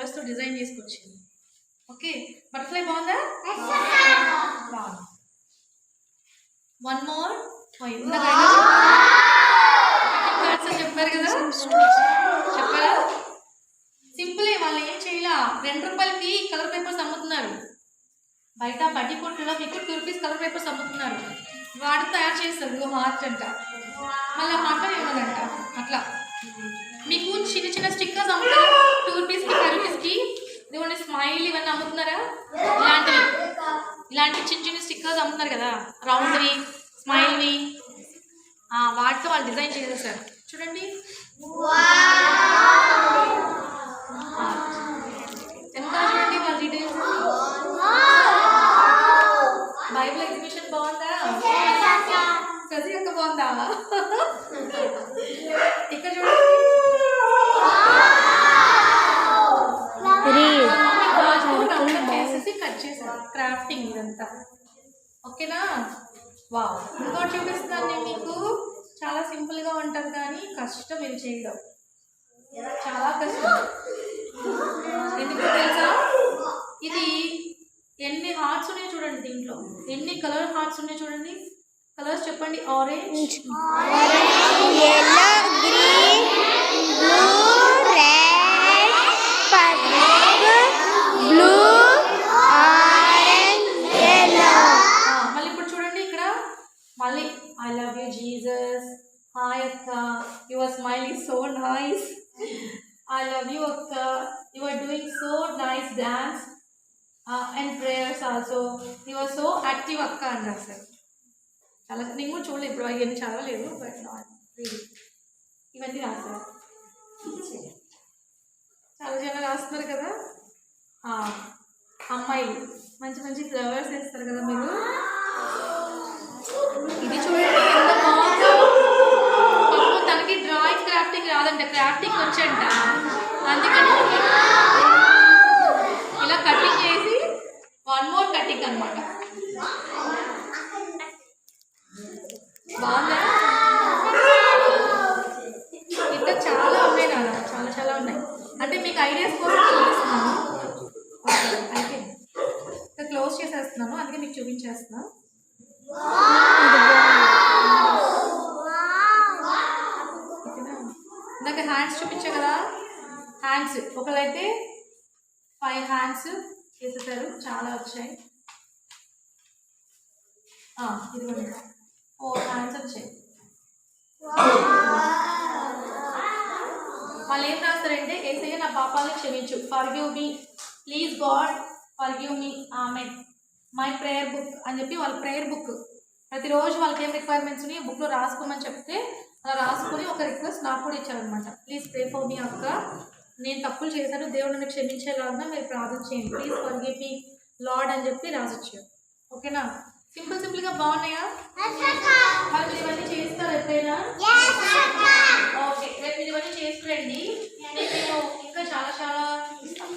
కలర్స్తో design చేసుకొచ్చింది. Okay, butterfly బాగుందా? బాగుంది. వన్ మోర్ చెప్పారు కదా, చెప్పారా? సింపులే, వాళ్ళు ఏం చేయాల. 2 రూపాయలకి కలర్ పేపర్స్ అమ్ముతున్నారు బయట. బడ్డీ కొట్టులో మీకు 2 రూపీస్ కలర్ పేపర్స్ అమ్ముతున్నారు. వాటితో తయారు చేస్తారు హార్ట్ అంట, మళ్ళీ హార్ట్ ఏమనంట. అట్లా మీకు చిన్న చిన్న స్టిక్కర్స్ అమ్ముతారు 2 రూపీస్కి 5 రూపీస్కి. ఇదిగోండి స్మైల్ ఇవన్నీ అమ్ముతున్నారా, ఇలాంటి చిన్న చిన్న స్టిక్కర్స్ అమ్ముతున్నారు కదా, రౌండ్వి స్మైల్వి. వాటితో వాళ్ళు డిజైన్ చేసేసారు చూడండి. ఎంత చూడండి వాళ్ళ డీటెయిల్స్. బైబిల్ ఎగ్జిబిషన్ బాగుందా? ప్రతి ఒక్క బాగుందా? ఇక్కడ చూడండి చేసేసి కట్ చేశారు. క్రాఫ్టింగ్ ఇదంతా ఓకేనా? వావ్. ఇంకోటి చూపిస్తున్నాను నేను మీకు. చాలా సింపుల్గా ఉంటుంది కానీ కష్టం ఇది చేయడం, చాలా కష్టం. ఎందుకు తెలుసా? ఇది ఎన్ని హార్ట్స్ ఉన్నాయి చూడండి, దీంట్లో ఎన్ని కలర్ హార్ట్స్ ఉన్నాయి చూడండి. కలర్స్ చెప్పండి. ఆరెంజ్, మళ్ళీ ఇప్పుడు చూడండి ఇక్కడ మళ్ళీ I love you Jesus, hi అక్క, your smile is so nice, I love you అక్క, you are doing so nice dance and prayers also, you are so active అక్క అని రాశారు. చాలా, నేను కూడా చూడలేదు ఇప్పుడు, అవన్నీ చదవలేదు, బట్ నాట్ రియలీ ఇవన్నీ రాశారు. చాలా జనం రాస్తున్నారు కదా. అమ్మాయిలు మంచి మంచి ఫ్లవర్స్ వేస్తారు కదా మీరు. ఇది చూడండి ఎంత బాగుందో. పాపం తనకి డ్రాయింగ్ క్రాఫ్టింగ్ రాదంట, క్రాఫ్టింగ్ వచ్చంట. అందుకని ఇలా కటింగ్ చేసి 1 మోర్ కటింగ్ అనమాట. బాగుందా? ఇంకా చాలా ఉన్నాయి నాన్న, చాలా చాలా ఉన్నాయి. అంటే మీకు ఐడియాస్ కోసం చూపిస్తున్నాను. అయితే ఇంకా క్లోజ్ చేసేస్తున్నాను, అందుకే మీకు చూపించేస్తున్నాను. ఇందాక హ్యాండ్స్ చూపించా కదా, హ్యాండ్స్ ఒకళ్ళైతే 5 హ్యాండ్స్ చేసేసారు, చాలా వచ్చాయి. ఇదిగోండి 4 హ్యాండ్స్ వచ్చాయి. వాళ్ళు ఏం రాస్తారంటే, యేసయ్య నా పాపాలని క్షమించు, forgive me please God, forgive me, amen, my prayer book అని చెప్పి వాళ్ళ ప్రేయర్ బుక్ ప్రతిరోజు వాళ్ళకి ఏం రిక్వైర్మెంట్స్ ఉన్నాయి బుక్లో రాసుకోమని చెప్తే అలా రాసుకొని ఒక రిక్వెస్ట్ నాకు కూడా ఇచ్చారనమాట. ప్లీజ్ ప్రే ఫర్ మీ అక్క, నేను తప్పులు చేశాను, దేవుడు నన్ను క్షమించేలాగా మీరు ప్రార్థన చేయండి, ప్లీజ్ ఫర్గివ్ మీ లార్డ్ అని చెప్పి రాసిచ్చారు. ఓకేనా? సింపుల్ సింపుల్గా బాగున్నాయా? మరి మీరు ఇవన్నీ చేస్తారు ఎప్పుడైనా? ఓకే, రేపు మీరు ఇవన్నీ చేసుకురండి, నేను ఇంకా చాలా చాలా ఇస్తాను.